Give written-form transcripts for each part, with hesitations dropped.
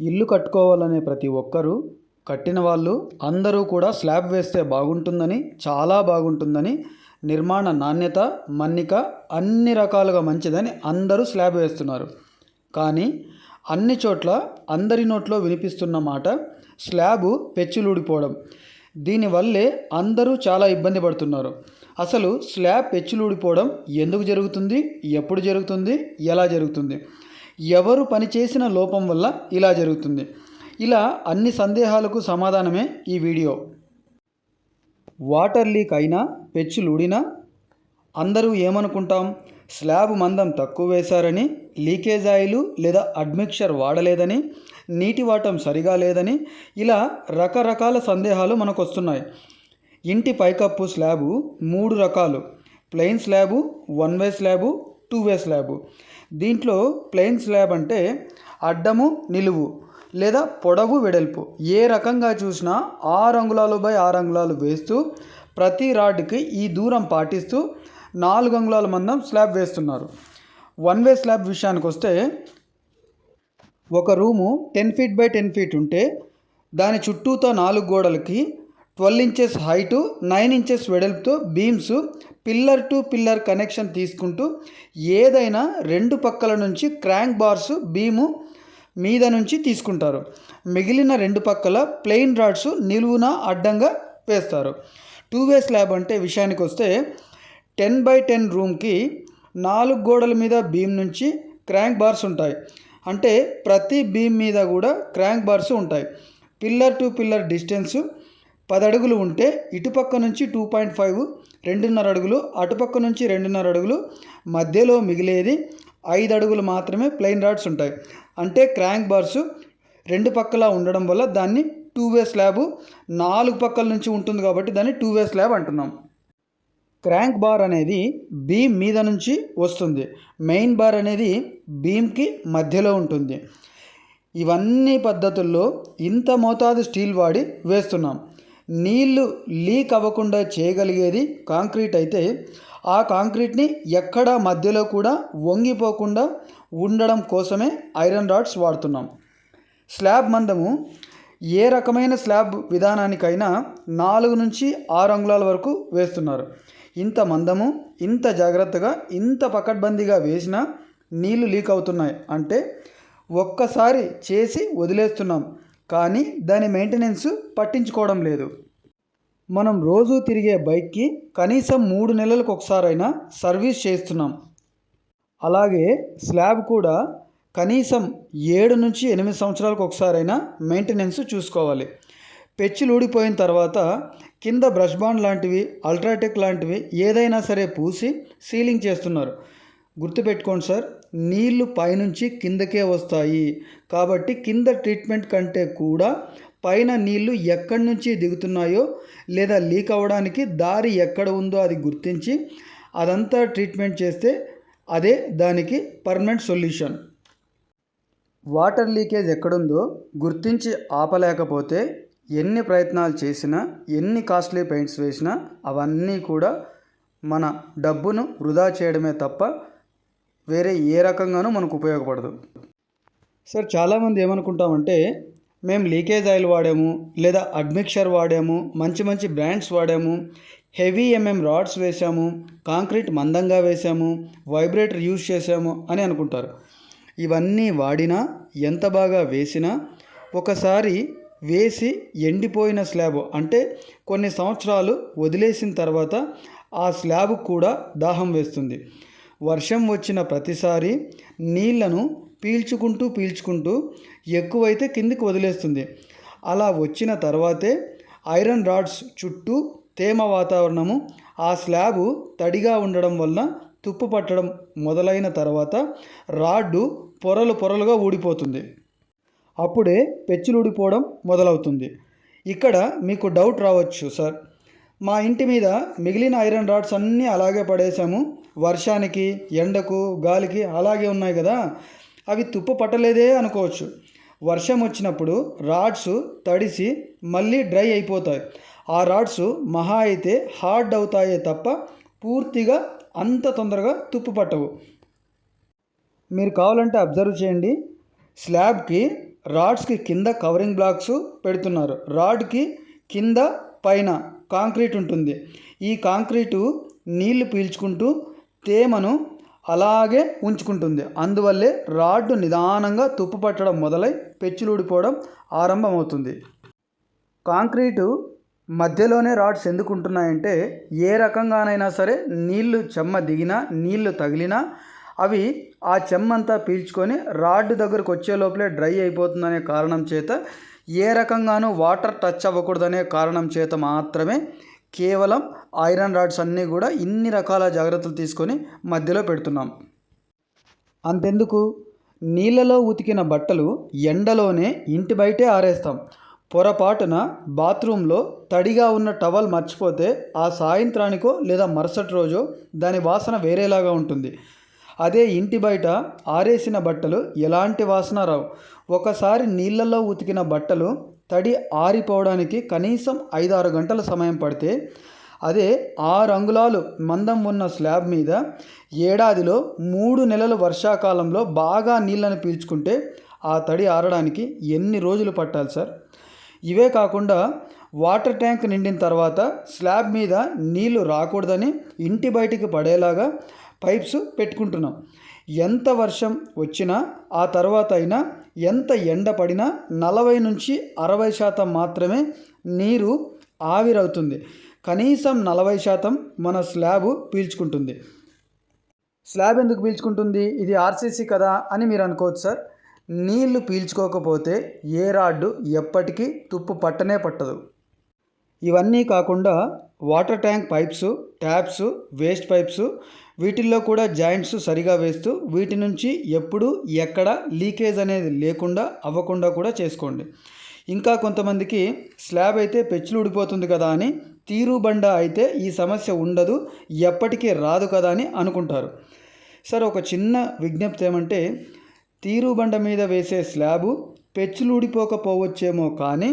ఇల్లు కట్టుకోవాలనే ప్రతి ఒక్కరూ కట్టిన వాళ్ళు అందరూ కూడా స్లాబ్ వేస్తే బాగుంటుందని, చాలా బాగుంటుందని, నిర్మాణ నాణ్యత, మన్నిక అన్ని రకాలుగా మంచిదని అందరూ స్లాబ్ వేస్తున్నారు. కానీ అన్ని చోట్ల అందరి నోట్లో వినిపిస్తున్న మాట స్లాబు పెచ్చులూడిపోవడం. దీనివల్లే అందరూ చాలా ఇబ్బంది పడుతున్నారు. అసలు స్లాబ్ పెచ్చులూడిపోవడం ఎందుకు జరుగుతుంది, ఎప్పుడు జరుగుతుంది, ఎలా జరుగుతుంది, ఎవరు పనిచేసిన లోపం వల్ల ఇలా జరుగుతుంది? ఇలా అన్ని సందేహాలకు సమాధానమే ఈ వీడియో. వాటర్ లీక్ అయినా, పెచ్చులూడినా అందరూ ఏమనుకుంటాం? స్లాబ్ మందం తక్కువ వేశారని, లీకేజ్ ఆయిలు లేదా అడ్మిక్చర్ వాడలేదని, నీటి వాటం సరిగా లేదని, ఇలా రకరకాల సందేహాలు మనకు వస్తున్నాయి. ఇంటి పైకప్పు స్లాబు 3 రకాలు: ప్లెయిన్ స్లాబు, 1 వే స్లాబు, 2 వే స్లాబు. దీంట్లో ప్లెయిన్ స్లాబ్ అంటే అడ్డము, నిలువు లేదా పొడవు, వెడల్పు ఏ రకంగా చూసినా 6 అంగుళాలు బై 6 అంగుళాలు వేస్తూ ప్రతి రాడ్కి ఈ దూరం పాటిస్తూ 4 అంగుళాల మందం స్లాబ్ వేస్తున్నారు. 1 వే స్లాబ్ విషయానికి వస్తే ఒక రూము 10 ఫీట్ బై 10 ఫీట్ ఉంటే దాని చుట్టూతో 4 గోడలకి 12 ఇంచెస్ హైటు, 9 ఇంచెస్ వెడల్పుతో beams pillar to pillar connection తీసుకుంటూ ఏదైనా 2 పక్కల నుంచి క్రాంక్ బార్స్ బీము మీద నుంచి తీసుకుంటారు. మిగిలిన 2 పక్కల ప్లెయిన్ రాడ్స్ నిలువున అడ్డంగా వేస్తారు. 2 వే స్లాబ్ అంటే విషయానికి వస్తే 10 బై 10 రూమ్కి 4 గోడల మీద బీమ్ నుంచి క్రాంక్ బార్స్ ఉంటాయి. అంటే ప్రతి బీమ్ మీద కూడా క్రాంక్ బార్స్ ఉంటాయి. పిల్లర్ టు పిల్లర్ డిస్టెన్సు 10 అడుగులు ఉంటే ఇటుపక్క నుంచి 2.5, 2.5 అడుగులు, అటుపక్క నుంచి 2.5 అడుగులు, మధ్యలో మిగిలేది 5 అడుగులు మాత్రమే ప్లెయిన్ రాడ్స్ ఉంటాయి. అంటే క్రాంక్ బార్స్ 2 పక్కల ఉండడం వల్ల దాన్ని 2 వే స్లాబు, 4 పక్కల నుంచి ఉంటుంది కాబట్టి దాన్ని 2 వే స్లాబ్ అంటున్నాం. క్రాంక్ బార్ అనేది బీమ్ మీద నుంచి వస్తుంది. మెయిన్ బార్ అనేది బీమ్కి మధ్యలో ఉంటుంది. ఇవన్నీ పద్ధతుల్లో ఇంత మోతాదు స్టీల్ వాడి వేస్తున్నాం. నీళ్లు లీక్ అవ్వకుండా చేయగలిగేది కాంక్రీట్ అయితే ఆ కాంక్రీట్ని ఎక్కడా మధ్యలో కూడా వంగిపోకుండా ఉండడం కోసమే ఐరన్ రాడ్స్ వాడుతున్నాం. స్లాబ్ మందము ఏ రకమైన స్లాబ్ విధానానికైనా 4 నుంచి 6 అంగుళాల వరకు వేస్తున్నారు. ఇంత మందము, ఇంత జాగ్రత్తగా, ఇంత పకడ్బందీగా వేసినా నీళ్లు లీక్ అవుతున్నాయి అంటే ఒక్కసారి చేసి వదిలేస్తున్నాం, కానీ దాని మెయింటెనెన్స్ పట్టించుకోవడం లేదు. మనం రోజు తిరిగే బైక్కి కనీసం 3 నెలలకు ఒకసారైనా సర్వీస్ చేస్తున్నాం. అలాగే స్లాబ్ కూడా కనీసం 7 నుంచి 8 సంవత్సరాలకు ఒకసారైనా మెయింటెనెన్స్ చూసుకోవాలి. పెచ్చులు ఊడిపోయిన తర్వాత కింద బ్రష్ బాండ్ లాంటివి, అల్ట్రాటెక్ లాంటివి ఏదైనా సరే పూసి సీలింగ్ చేస్తున్నారు. గుర్తుపెట్టుకోండి సార్, నీళ్లు పైనుంచి కిందకే వస్తాయి కాబట్టి కింద ట్రీట్మెంట్ కంటే కూడా పైన నీళ్లు ఎక్కడి నుంచి దిగుతున్నాయో లేదా లీక్ అవ్వడానికి దారి ఎక్కడ ఉందో అది గుర్తించి అదంతా ట్రీట్మెంట్ చేస్తే అదే దానికి పర్మనెంట్ సొల్యూషన్. వాటర్ లీకేజ్ ఎక్కడుందో గుర్తించి ఆపలేకపోతే ఎన్ని ప్రయత్నాలు చేసినా, ఎన్ని కాస్ట్లీ పెయింట్స్ వేసినా అవన్నీ కూడా మన డబ్బును వృధా చేయడమే తప్ప వేరే ఏ రకంగానూ మనకు ఉపయోగపడదు. సార్, చాలామంది ఏమనుకుంటామంటే మేము లీకేజ్ ఆయిల్ వాడాము, లేదా అడ్మిక్చర్ వాడాము, మంచి మంచి బ్రాండ్స్ వాడాము, హెవీ రాడ్స్ వేసాము, కాంక్రీట్ మందంగా వేసాము, వైబ్రేటర్ యూజ్ చేసాము అని అనుకుంటారు. ఇవన్నీ వాడినా, ఎంత బాగా వేసినా ఒకసారి వేసి ఎండిపోయిన స్లాబ్ అంటే కొన్ని సంవత్సరాలు వదిలేసిన తర్వాత ఆ స్లాబ్ కూడా దాహం వేస్తుంది. వర్షం వచ్చిన ప్రతిసారి నీళ్లను పీల్చుకుంటూ ఎక్కువైతే కిందికి వదిలేస్తుంది. అలా వచ్చిన తర్వాతే ఐరన్ రాడ్స్ చుట్టూ తేమ వాతావరణము, ఆ స్లాబు తడిగా ఉండడం వల్ల తుప్పు పట్టడం మొదలైన తర్వాత రాడ్డు పొరలుగా ఊడిపోతుంది. అప్పుడే పెచ్చులు ఊడిపోవడం మొదలవుతుంది. ఇక్కడ మీకు డౌట్ రావచ్చు, సార్ మా ఇంటి మీద మిగిలిన ఐరన్ రాడ్స్ అన్నీ అలాగే పడేసాము, వర్షానికి, ఎండకు, గాలికి అలాగే ఉన్నాయి కదా, అవి తుప్పు పట్టలేదే అనుకోవచ్చు. వర్షం వచ్చినప్పుడు రాడ్స్ తడిసి మళ్ళీ డ్రై అయిపోతాయి. ఆ రాడ్స్ మహా అయితే హార్డ్ అవుతాయే తప్ప పూర్తిగా అంత తొందరగా తుప్పు పట్టవు. మీరు కావాలంటే అబ్జర్వ్ చేయండి, స్లాబ్కి రాడ్స్కి కింద కవరింగ్ బ్లాక్స్ పెడుతున్నారు. రాడ్కి కింద పైన కాంక్రీట్ ఉంటుంది. ఈ కాంక్రీటు నీళ్లు పీల్చుకుంటూ తేమను అలాగే ఉంచుకుంటుంది. అందువల్లే రాడ్ నిదానంగా తుప్పు పట్టడం మొదలై పెచ్చులు ఊడిపోవడం ఆరంభమవుతుంది. కాంక్రీటు మధ్యలోనే రాడ్స్ ఎందుకు ఉంటున్నాయంటే, ఏ రకంగానైనా సరే నీళ్లు చెమ్మ దిగినా నీళ్లు తగిలినా అవి ఆ చెమ్మంతా పీల్చుకొని రాడ్ దగ్గరకు వచ్చే లోపలే డ్రై అయిపోతుందనే కారణం చేత, ఏ రకంగానూ వాటర్ టచ్ అవ్వకూడదనే కారణం చేత మాత్రమే కేవలం ఐరన్ రాడ్స్ అన్నీ కూడా ఇన్ని రకాల జాగ్రత్తలు తీసుకొని మధ్యలో పెడుతున్నాం. అంతెందుకు, నీళ్ళలో ఉతికిన బట్టలు ఎండలోనే ఇంటి బయటే ఆరేస్తాం. పొరపాటున బాత్రూంలో తడిగా ఉన్న టవల్ మర్చిపోతే ఆ సాయంత్రానికో లేదా మరుసటి రోజో దాని వాసన వేరేలాగా ఉంటుంది. అదే ఇంటి బయట ఆరేసిన బట్టలు ఎలాంటి వాసన రావు. ఒకసారి నీళ్ళల్లో ఉతికిన బట్టలు తడి ఆరిపోవడానికి కనీసం 5-6 గంటల సమయం పడితే, అదే 6 అంగుళాలు మందం ఉన్న స్లాబ్ మీద ఏడాదిలో 3 నెలలు వర్షాకాలంలో బాగా నీళ్ళని పీల్చుకుంటే ఆ తడి ఆరడానికి ఎన్ని రోజులు పట్టాలి సార్? ఇవే కాకుండా వాటర్ ట్యాంక్ నిండిన తర్వాత స్లాబ్ మీద నీళ్లు రాకూడదని ఇంటి బయటికి పడేలాగా పైప్స్ పెట్టుకుంటున్నాం. ఎంత వర్షం వచ్చినా ఆ తర్వాత అయినా ఎంత ఎండ పడినా 40-60% మాత్రమే నీరు ఆవిరవుతుంది. కనీసం 40% మన స్లాబ్ పీల్చుకుంటుంది. స్లాబ్ ఎందుకు పీల్చుకుంటుంది? ఇది ఆర్సీసీ కదా అని మీరు అనుకోవచ్చు సార్. నీళ్లు పీల్చుకోకపోతే ఏ రాడ్డు ఎప్పటికీ తుప్పు పట్టనే పట్టదు. ఇవన్నీ కాకుండా water tank pipes, taps, waste pipes వీటిల్లో కూడా జాయింట్స్ సరిగా వేస్తూ వీటి నుంచి ఎప్పుడు ఎక్కడ లీకేజ్ అనేది లేకుండా అవ్వకుండా కూడా చేసుకోండి. ఇంకా కొంతమందికి స్లాబ్ అయితే పెచ్చులు ఊడిపోతుంది కదా అని, తీరు బండ అయితే ఈ సమస్య ఉండదు, ఎప్పటికీ రాదు కదా అని అనుకుంటారు. సార్, ఒక చిన్న విజ్ఞప్తి ఏమంటే, తీరు బండ మీద వేసే స్లాబు పెచ్చులు ఊడిపోకపోవచ్చేమో కానీ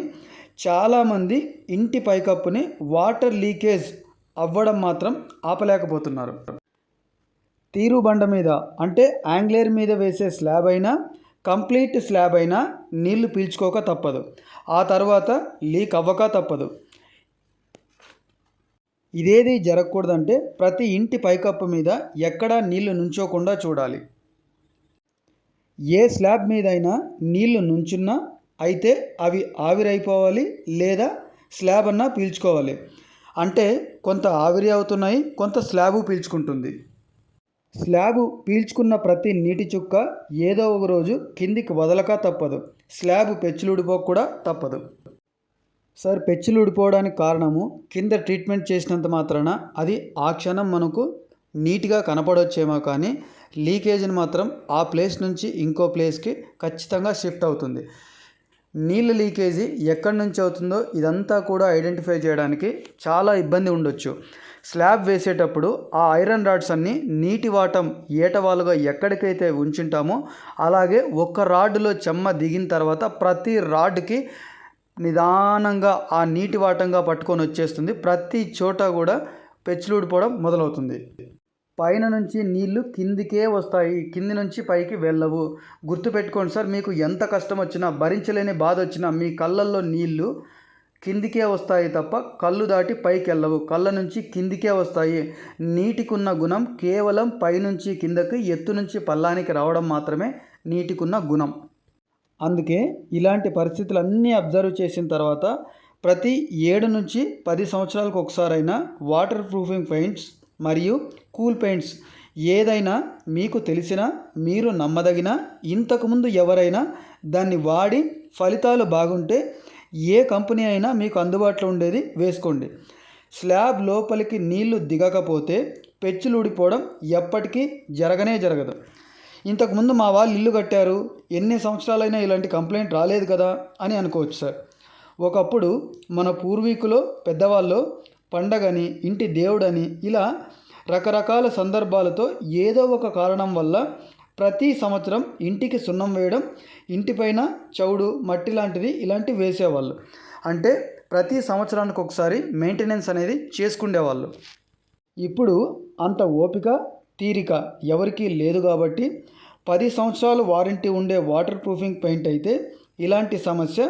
చాలామంది ఇంటి పైకప్పుని వాటర్ లీకేజ్ అవ్వడం మాత్రం ఆపలేకపోతున్నారు. తీరు బండ మీద అంటే యాంగ్లేర్ మీద వేసే స్లాబ్ అయినా కంప్లీట్ స్లాబ్ అయినా నీళ్లు పీల్చుకోక తప్పదు. ఆ తర్వాత లీక్ అవ్వక తప్పదు. ఇదేది జరగకూడదంటే ప్రతి ఇంటి పైకప్పు మీద ఎక్కడా నీళ్లు నుంచోకుండా చూడాలి. ఏ స్లాబ్ మీదైనా నీళ్లు నుంచున్నా అయితే అవి ఆవిరైపోవాలి, లేదా స్లాబ్ అన్నా పీల్చుకోవాలి. అంటే కొంత ఆవిరి అవుతున్నాయి, కొంత స్లాబు పీల్చుకుంటుంది. స్లాబు పీల్చుకున్న ప్రతి నీటి చుక్క ఏదో ఒక రోజు కిందికి వదలక తప్పదు. స్లాబ్ పెచ్చులు ఊడిపోక కూడా తప్పదు. సార్, పెచ్చులు ఊడిపోవడానికి కారణము కింద ట్రీట్మెంట్ చేసినంత మాత్రాన అది ఆ క్షణం మనకు నీట్గా కనపడొచ్చేమో కానీ లీకేజ్ని మాత్రం ఆ ప్లేస్ నుంచి ఇంకో ప్లేస్కి ఖచ్చితంగా షిఫ్ట్ అవుతుంది. నీళ్ళ లీకేజీ ఎక్కడి నుంచి అవుతుందో ఇదంతా కూడా ఐడెంటిఫై చేయడానికి చాలా ఇబ్బంది ఉండొచ్చు. స్లాబ్ వేసేటప్పుడు ఆ ఐరన్ రాడ్స్ అన్నీ నీటి వాటం ఏటవాలుగా ఎక్కడికైతే ఉంచుంటామో అలాగే ఒక్క రాడ్లో చెమ్మ దిగిన తర్వాత ప్రతి రాడ్కి నిదానంగా ఆ నీటి వాటంగా పట్టుకొని వచ్చేస్తుంది. ప్రతి చోట కూడా పెచ్చులు ఊడిపోవడం మొదలవుతుంది. పైన నుంచి నీళ్లు కిందికే వస్తాయి, కింది నుంచి పైకి వెళ్ళవు. గుర్తుపెట్టుకోండి సార్, మీకు ఎంత కష్టం వచ్చినా, భరించలేని బాధ వచ్చినా మీ కళ్ళల్లో నీళ్లు కిందికే వస్తాయి తప్ప కళ్ళు దాటి పైకి వెళ్ళవు. కళ్ళ నుంచి కిందికే వస్తాయి. నీటికున్న గుణం కేవలం పైనుంచి కిందకి, ఎత్తు నుంచి పల్లానికి రావడం మాత్రమే నీటికున్న గుణం. అందుకే ఇలాంటి పరిస్థితులన్నీ అబ్జర్వ్ చేసిన తర్వాత ప్రతి 7 నుంచి 10 సంవత్సరాలకు ఒకసారైనా వాటర్ ప్రూఫింగ్ పెయింట్స్ మరియు కూల్ పెయింట్స్ ఏదైనా మీకు తెలిసిన, మీరు నమ్మదగిన, ఇంతకుముందు ఎవరైనా దాన్ని వాడి ఫలితాలు బాగుంటే ఏ కంపెనీ అయినా మీకు అందుబాటులో ఉండేది వేసుకోండి. స్లాబ్ లోపలికి నీళ్లు దిగకపోతే పెచ్చులు ఊడిపోవడం ఎప్పటికీ జరగదు. ఇంతకుముందు మా వాళ్ళు ఇల్లు కట్టారు, ఎన్ని సంవత్సరాలైనా ఇలాంటి కంప్లైంట్ రాలేదు కదా అని అనుకోవచ్చు సార్. ఒకప్పుడు మన పూర్వీకులు పెద్దవాళ్ళు పండగని, ఇంటి దేవుడని ఇలా రకరకాల సందర్భాలతో ఏదో ఒక కారణం వల్ల ప్రతి సంవత్సరం ఇంటికి సున్నం వేయడం, ఇంటిపైన చౌడు, మట్టి లాంటిది ఇలాంటివి వేసేవాళ్ళు. అంటే ప్రతి సంవత్సరానికి ఒకసారి మెయింటెనెన్స్ అనేది చేసుకునేవాళ్ళు. ఇప్పుడు అంత ఓపిక, తీరిక ఎవరికీ లేదు కాబట్టి 10 సంవత్సరాలు వారంటీ ఉండే వాటర్ ప్రూఫింగ్ పెయింట్ అయితే ఇలాంటి సమస్య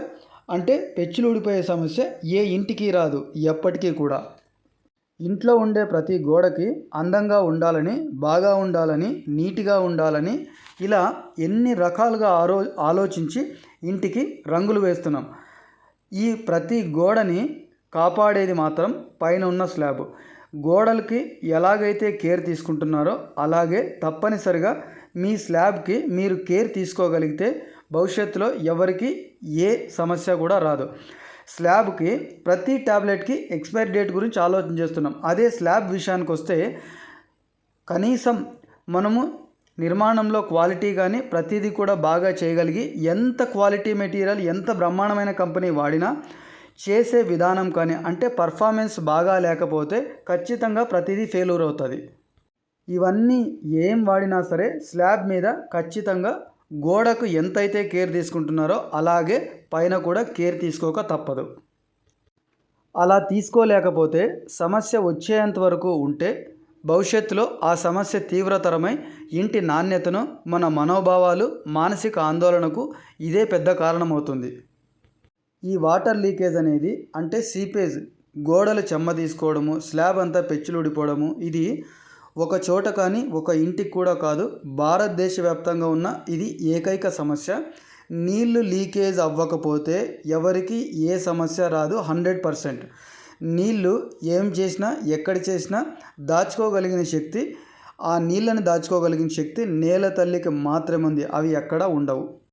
అంటే పెచ్చులు ఊడిపోయే సమస్య ఏ ఇంటికి రాదు ఎప్పటికీ కూడా. ఇంట్లో ఉండే ప్రతి గోడకి అందంగా ఉండాలని, బాగా ఉండాలని, నీట్గా ఉండాలని ఇలా ఎన్ని రకాలుగా ఆలోచించి ఇంటికి రంగులు వేస్తున్నాం. ఈ ప్రతి గోడని కాపాడేది మాత్రం పైన ఉన్న స్లాబ్. గోడలకి ఎలాగైతే కేర్ తీసుకుంటున్నారో అలాగే తప్పనిసరిగా మీ స్లాబ్కి మీరు కేర్ తీసుకోగలిగితే భవిష్యత్తులో ఎవరికి ఏ సమస్య కూడా రాదు. స్లాబ్కి ప్రతి ట్యాబ్లెట్కి ఎక్స్పైరీ డేట్ గురించి ఆలోచన చేస్తున్నాం. అదే స్లాబ్ విషయానికి వస్తే కనీసం మనము నిర్మాణంలో క్వాలిటీ కానీ ప్రతిదీ కూడా బాగా చేయగలిగి ఎంత క్వాలిటీ మెటీరియల్ ఎంత బ్రహ్మాండమైన కంపెనీ వాడినా చేసే విధానం కానీ అంటే పర్ఫార్మెన్స్ బాగా లేకపోతే ఖచ్చితంగా ప్రతిదీ ఫెయిల్యూర్ అవుతుంది. ఇవన్నీ ఏం వాడినా సరే స్లాబ్ మీద ఖచ్చితంగా గోడకు ఎంతైతే కేర్ తీసుకుంటున్నారో అలాగే పైన కూడా కేర్ తీసుకోక తప్పదు. అలా తీసుకోలేకపోతే సమస్య వచ్చేంత వరకు ఉంటే భవిష్యత్తులో ఆ సమస్య తీవ్రతరమై ఇంటి నాణ్యతను, మన మనోభావాలు, మానసిక ఆందోళనకు ఇదే పెద్ద కారణమవుతుంది. ఈ వాటర్ లీకేజ్ అనేది అంటే సీపేజ్, గోడలు చెమ్మ తీసుకోవడము, స్లాబ్ అంతా పెచ్చులు ఊడిపోవడము ఇది ఒక చోట కానీ ఒక ఇంటికి కూడా కాదు, భారతదేశ వ్యాప్తంగా ఉన్న ఇది ఏకైక సమస్య. నీళ్లు లీకేజ్ అవ్వకపోతే ఎవరికి ఏ సమస్య రాదు 100%. నీళ్లు ఏం చేసినా ఎక్కడ చేసినా దాచుకోగలిగిన శక్తి, ఆ నీళ్ళని దాచుకోగలిగిన శక్తి నేల తల్లికి మాత్రమే ఉంది. అవి ఎక్కడా ఉండవు.